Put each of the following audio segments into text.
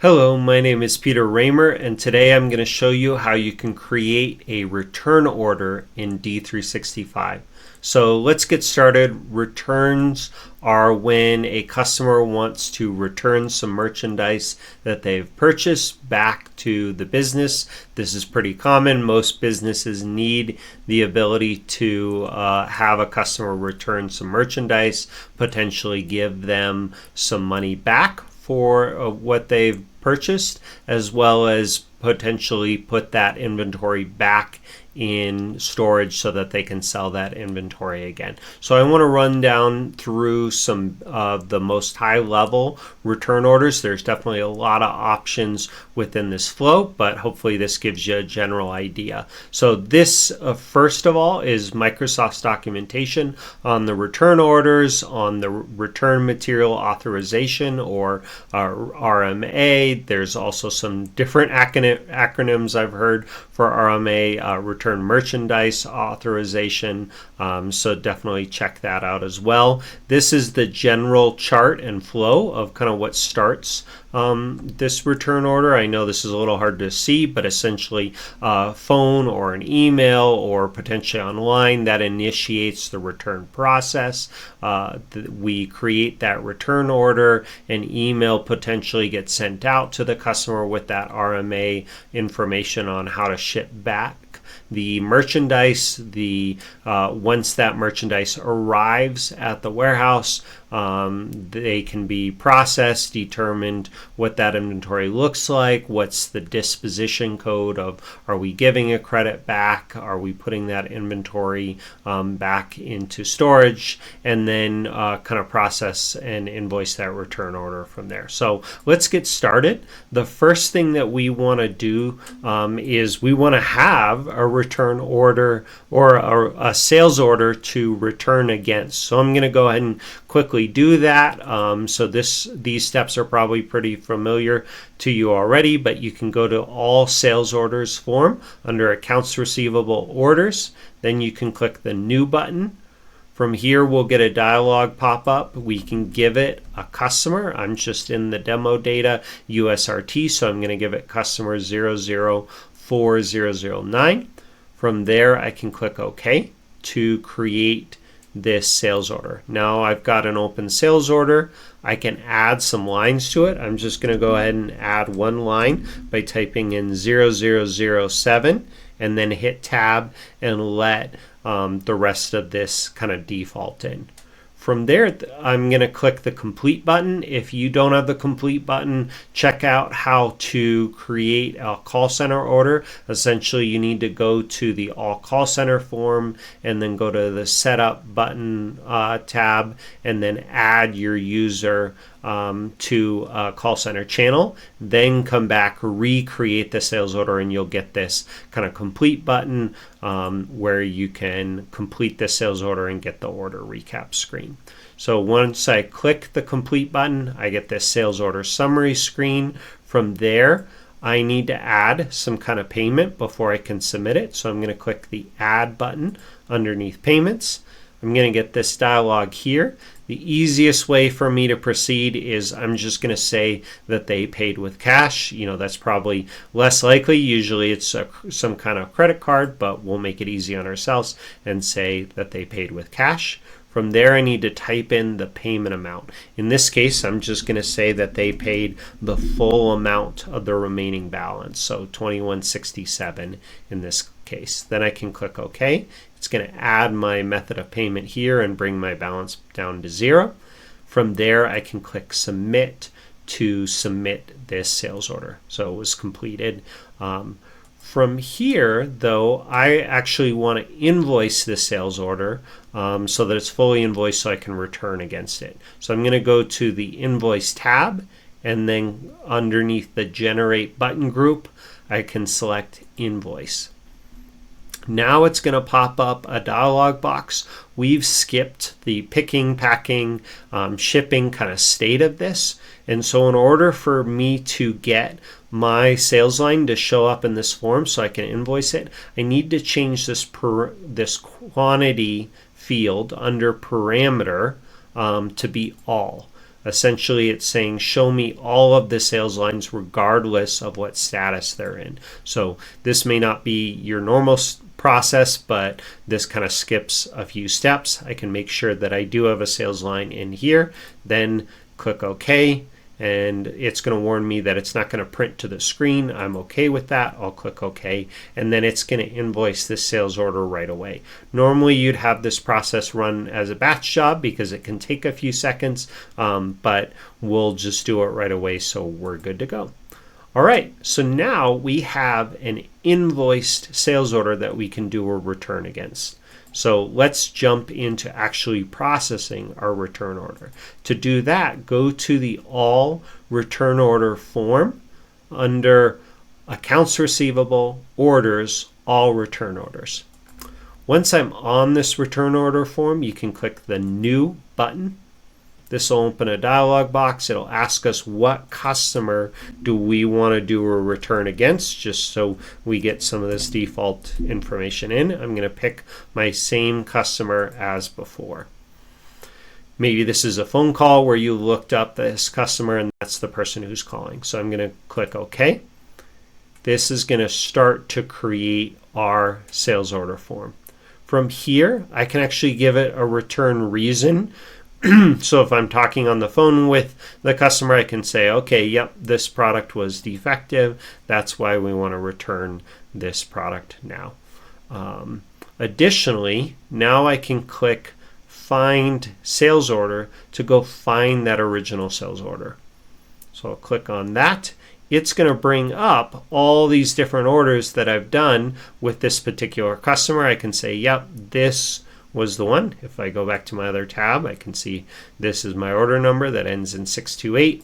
Hello, my name is Peter Raymer, and today I'm going to show you how you can create a return order in D365. So let's get started. Returns are when a customer wants to return some merchandise that they've purchased back to the business. This is pretty common. Most businesses need the ability to have a customer return some merchandise, potentially give them some money back for what they've purchased, as well as potentially put that inventory back in storage so that they can sell that inventory again. So I want to run down through some of the most high level return orders. There's definitely a lot of options within this flow, but hopefully this gives you a general idea. So this first of all is Microsoft's documentation on the return orders, on the return material authorization or RMA. There's also some different acronyms I've heard for RMA, return merchandise authorization. So definitely check that out as well. This is the general chart and flow of kind of what starts this return order. I know this is a little hard to see, but essentially a phone or an email or potentially online that initiates the return process. We create that return order. An email potentially gets sent out to the customer with that RMA information on how to ship back the merchandise. Once that merchandise arrives at the warehouse, they can be processed, determined what that inventory looks like, what's the disposition code of, are we giving a credit back, are we putting that inventory back into storage, and then kind of process and invoice that return order from there. So let's get started. The first thing that we want to do is we want to have a return order or a sales order to return against. So I'm going to go ahead and quickly do that. So these steps are probably pretty familiar to you already, but you can go to all sales orders form under accounts receivable orders. Then you can click the new button. From here, we'll get a dialog pop up. We can give it a customer. I'm just in the demo data USRT, so I'm going to give it customer 004009. From there, I can click OK to create this sales order. Now I've got an open sales order. I can add some lines to it. I'm just going to go ahead and add one line by typing in 0007 and then hit tab and let the rest of this kind of default in. From there, I'm going to click the complete button. If you don't have the complete button, check out how to create a call center order. Essentially, you need to go to the all call center form and then go to the setup button tab and then add your user to a call center channel. Then come back, recreate the sales order, and you'll get this kind of complete button where you can complete the sales order and get the order recap screen. So once I click the complete button, I get this sales order summary screen. From there, I need to add some kind of payment before I can submit it. So I'm going to click the add button underneath payments. I'm going to get this dialog here. The easiest way for me to proceed is I'm just going to say that they paid with cash. You know, that's probably less likely. Usually it's some kind of credit card, but we'll make it easy on ourselves and say that they paid with cash. From there, I need to type in the payment amount. In this case, I'm just going to say that they paid the full amount of the remaining balance, so $21.67 in this case. Then I can click OK. It's going to add my method of payment here and bring my balance down to 0. From there, I can click Submit to submit this sales order. So it was completed. From here, though, I actually want to invoice the sales order so that it's fully invoiced so I can return against it. So I'm going to go to the Invoice tab, and then underneath the Generate button group, I can select Invoice. Now it's going to pop up a dialog box. We've skipped the picking, packing, shipping kind of state of this. And so in order for me to get my sales line to show up in this form so I can invoice it, I need to change this quantity field under parameter to be all. Essentially, it's saying show me all of the sales lines regardless of what status they're in. So this may not be your normal process, but this kind of skips a few steps. I can make sure that I do have a sales line in here, then click OK. And it's going to warn me that it's not going to print to the screen. I'm okay with that. I'll click OK. And then it's going to invoice this sales order right away. Normally, you'd have this process run as a batch job because it can take a few seconds, but we'll just do it right away, so we're good to go. All right, so now we have an invoiced sales order that we can do a return against. So let's jump into actually processing our return order. To do that, go to the All Return Order form under Accounts Receivable, Orders, All Return Orders. Once I'm on this return order form, you can click the New button. This will open a dialog box. It'll ask us what customer do we want to do a return against, just so we get some of this default information in. I'm going to pick my same customer as before. Maybe this is a phone call where you looked up this customer and that's the person who's calling. So I'm going to click OK. This is going to start to create our sales order form. From here, I can actually give it a return reason. So if I'm talking on the phone with the customer, I can say, okay, yep, this product was defective. That's why we want to return this product now. Additionally, now I can click Find Sales Order to go find that original sales order. So I'll click on that. It's going to bring up all these different orders that I've done with this particular customer. I can say, yep, this was the one. If I go back to my other tab, I can see this is my order number that ends in 628.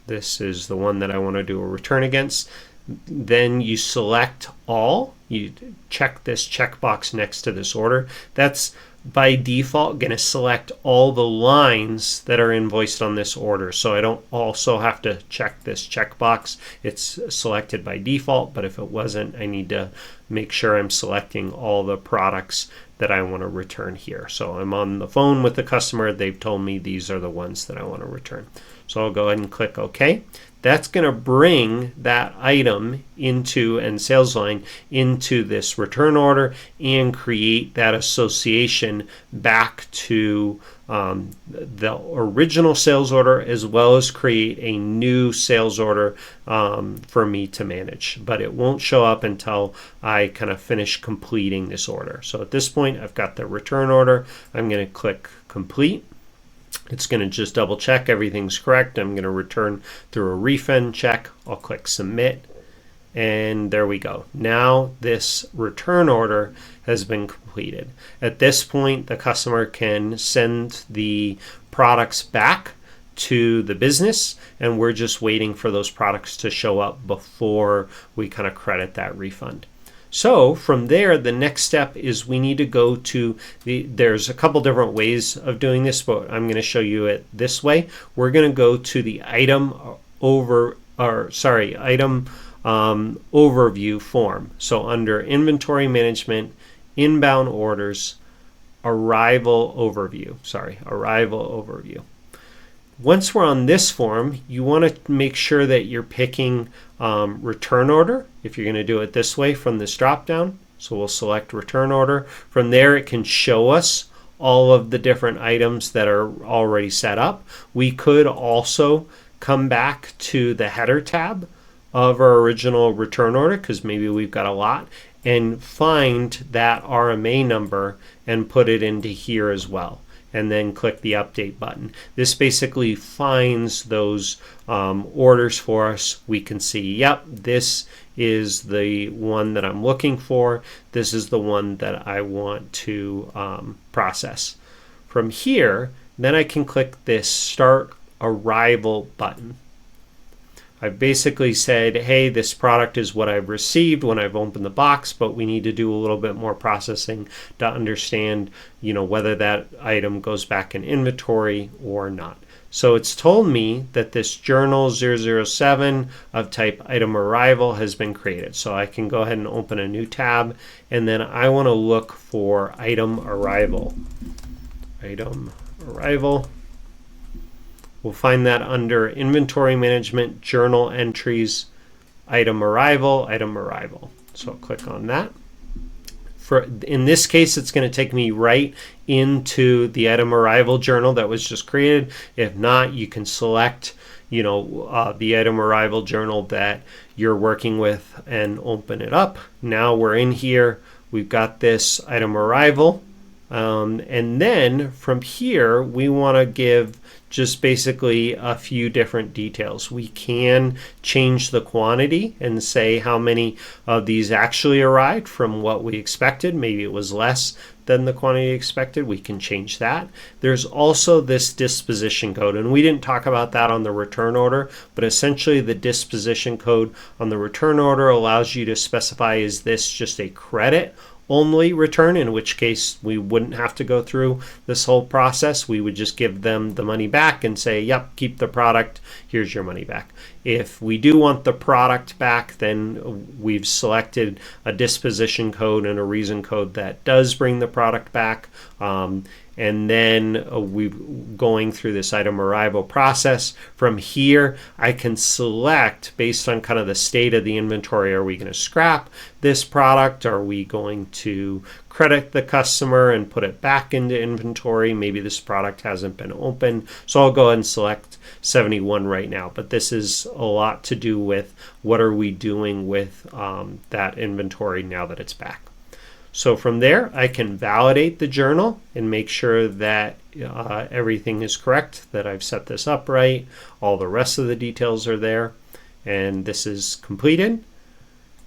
This is the one that I want to do a return against. Then you select all. You check this checkbox next to this order. That's by default going to select all the lines that are invoiced on this order. So I don't also have to check this checkbox. It's selected by default, but if it wasn't, I need to make sure I'm selecting all the products that I want to return here. So I'm on the phone with the customer. They've told me these are the ones that I want to return. So I'll go ahead and click OK. That's going to bring that item into and sales line into this return order and create that association back to the original sales order, as well as create a new sales order for me to manage. But it won't show up until I kind of finish completing this order. So at this point, I've got the return order. I'm going to click Complete. It's going to just double check everything's correct. I'm going to return through a refund check. I'll click Submit. And there we go. Now this return order has been completed. At this point, the customer can send the products back to the business, and we're just waiting for those products to show up before we kind of credit that refund. So from there, the next step is we need to go to there's a couple different ways of doing this, but I'm going to show you it this way. We're going to go to the item overview form. So under Inventory Management, Inbound Orders, Arrival Overview. Once we're on this form, you want to make sure that you're picking return order, if you're going to do it this way from this drop down. So we'll select return order. From there, it can show us all of the different items that are already set up. We could also come back to the header tab of our original return order, because maybe we've got a lot, and find that RMA number and put it into here as well. And then click the update button. This basically finds those orders for us. We can see, yep, this is the one that I'm looking for. This is the one that I want to process. From here, then I can click this Start Arrival button. I've basically said, hey, this product is what I've received when I've opened the box, but we need to do a little bit more processing to understand, whether that item goes back in inventory or not. So it's told me that this journal 007 of type item arrival has been created. So I can go ahead and open a new tab, and then I want to look for item arrival. We'll find that under Inventory Management, Journal Entries, Item Arrival, Item Arrival. So I'll click on that. In this case, it's going to take me right into the Item Arrival journal that was just created. If not, you can select the Item Arrival journal that you're working with and open it up. Now we're in here. We've got this Item Arrival. And then from here, we want to give just basically a few different details. We can change the quantity and say how many of these actually arrived from what we expected. Maybe it was less than the quantity expected. We can change that. There's also this disposition code, and we didn't talk about that on the return order, but essentially the disposition code on the return order allows you to specify, is this just a credit only return, in which case we wouldn't have to go through this whole process. We would just give them the money back and say, yep, keep the product, here's your money back. If we do want the product back, then we've selected a disposition code and a reason code that does bring the product back. And then we're going through this item arrival process. From here, I can select based on kind of the state of the inventory. Are we going to scrap this product? Are we going to credit the customer and put it back into inventory? Maybe this product hasn't been opened. So I'll go ahead and select 71 right now. But this is a lot to do with what are we doing with that inventory now that it's back. So from there, I can validate the journal and make sure that everything is correct, that I've set this up right. All the rest of the details are there, and this is completed.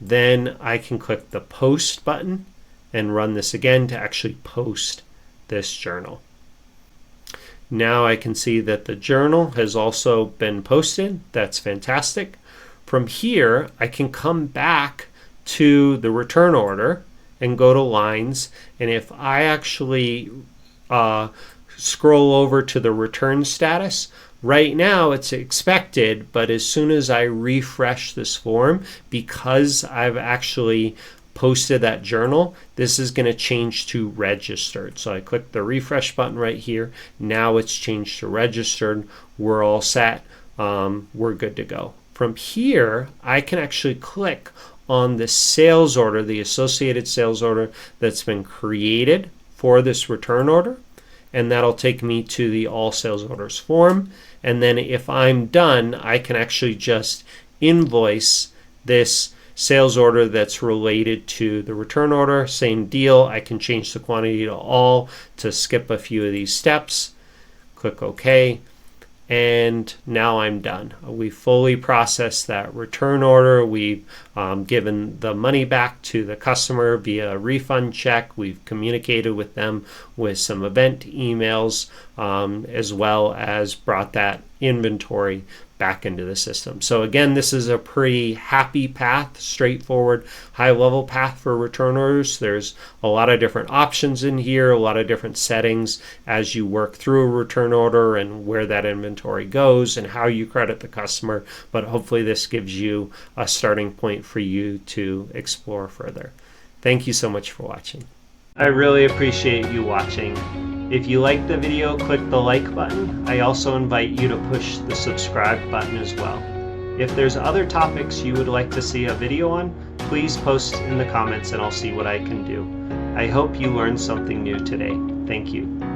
Then I can click the Post button and run this again to actually post this journal. Now I can see that the journal has also been posted. That's fantastic. From here, I can come back to the return order and go to lines, and if I actually scroll over to the return status, right now it's expected, but as soon as I refresh this form, because I've actually posted that journal, this is going to change to registered. So I click the refresh button right here. Now it's changed to registered. We're all set. We're good to go. From here, I can actually click on the sales order, the associated sales order that's been created for this return order, and that'll take me to the all sales orders form. And then if I'm done, I can actually just invoice this sales order that's related to the return order. Same deal, I can change the quantity to all to skip a few of these steps. Click OK. And now I'm done. We fully processed that return order. We've given the money back to the customer via a refund check. We've communicated with them with some event emails, as well as brought that inventory back into the system. So again, this is a pretty happy path, straightforward, high-level path for return orders. There's a lot of different options in here, a lot of different settings as you work through a return order and where that inventory goes and how you credit the customer. But hopefully this gives you a starting point for you to explore further. Thank you so much for watching. I really appreciate you watching. If you liked the video, click the like button. I also invite you to push the subscribe button as well. If there's other topics you would like to see a video on, please post in the comments and I'll see what I can do. I hope you learned something new today. Thank you.